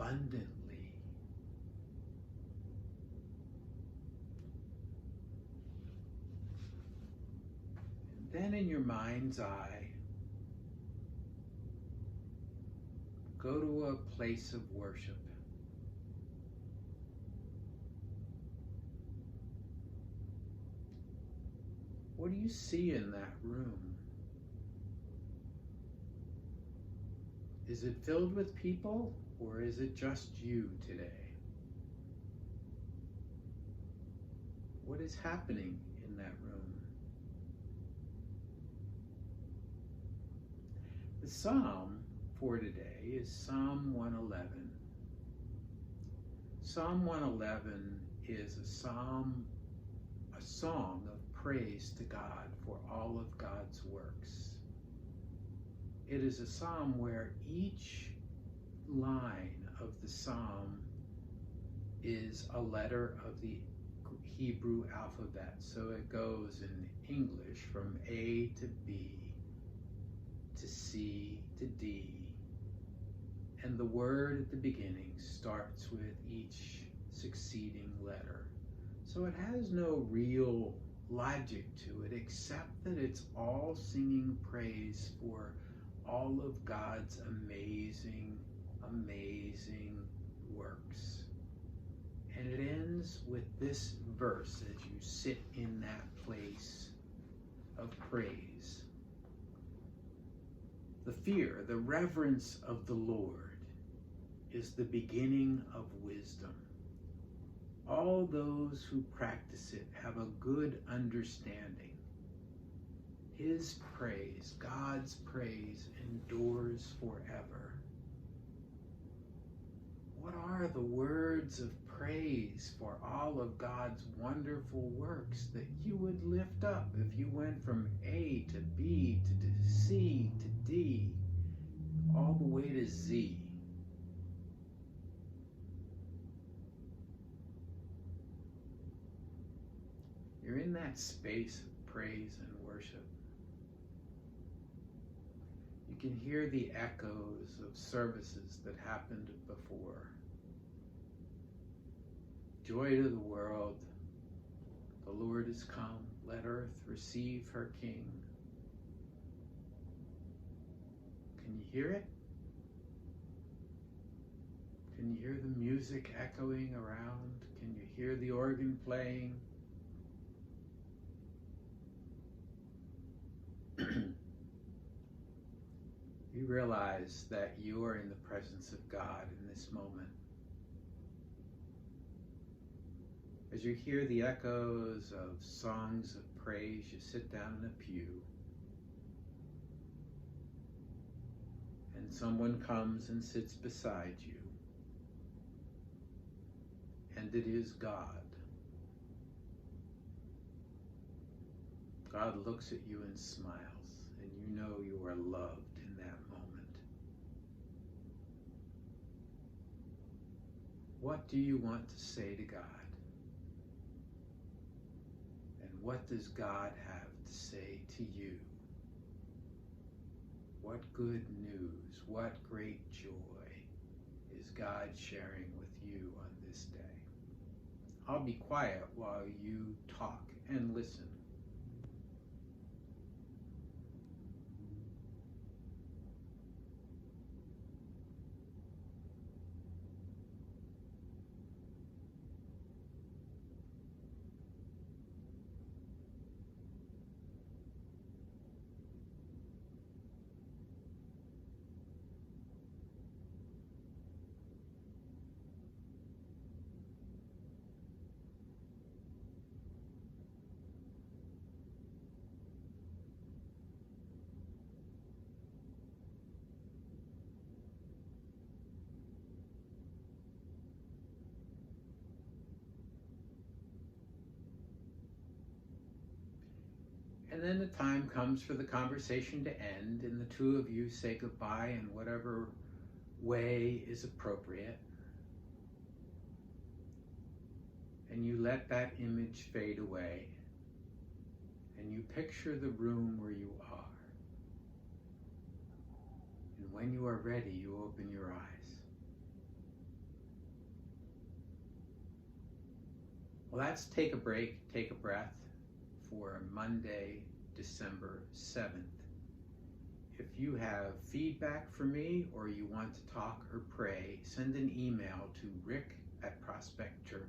abundantly. And then in your mind's eye, go to a place of worship. What do you see in that room? Is it filled with people, or is it just you today? What is happening in that room? The psalm for today is Psalm 111. Psalm 111 is a song of praise to God for all of God's works. It is a psalm where each line of the psalm is a letter of the Hebrew alphabet. So it goes in English from A to B to C to D. And the word at the beginning starts with each succeeding letter. So it has no real logic to it, except that it's all singing praise for all of God's amazing, amazing works. And it ends with this verse as you sit in that place of praise. The fear, the reverence of the Lord is the beginning of wisdom. All those who practice it have a good understanding. His praise, God's praise, endures forever. What are the words of praise for all of God's wonderful works that you would lift up if you went from A to B to C to D, all the way to Z? You're in that space of praise and worship. You can hear the echoes of services that happened before. Joy to the world, the Lord is come, let earth receive her King. Can you hear it? Can you hear the music echoing around? Can you hear the organ playing? You realize that you are in the presence of God in this moment. As you hear the echoes of songs of praise, you sit down in a pew, and someone comes and sits beside you, and it is God. God looks at you and smiles, and you know you are loved in that moment. What do you want to say to God? And what does God have to say to you? What good news, what great joy is God sharing with you on this day? I'll be quiet while you talk and listen. And then the time comes for the conversation to end, and the two of you say goodbye in whatever way is appropriate. And you let that image fade away, and you picture the room where you are. And when you are ready, you open your eyes. Well, that's Take a Break, Take a Breath for Monday, December 7th. If you have feedback for me or you want to talk or pray, send an email to rick@prospectchurch.org.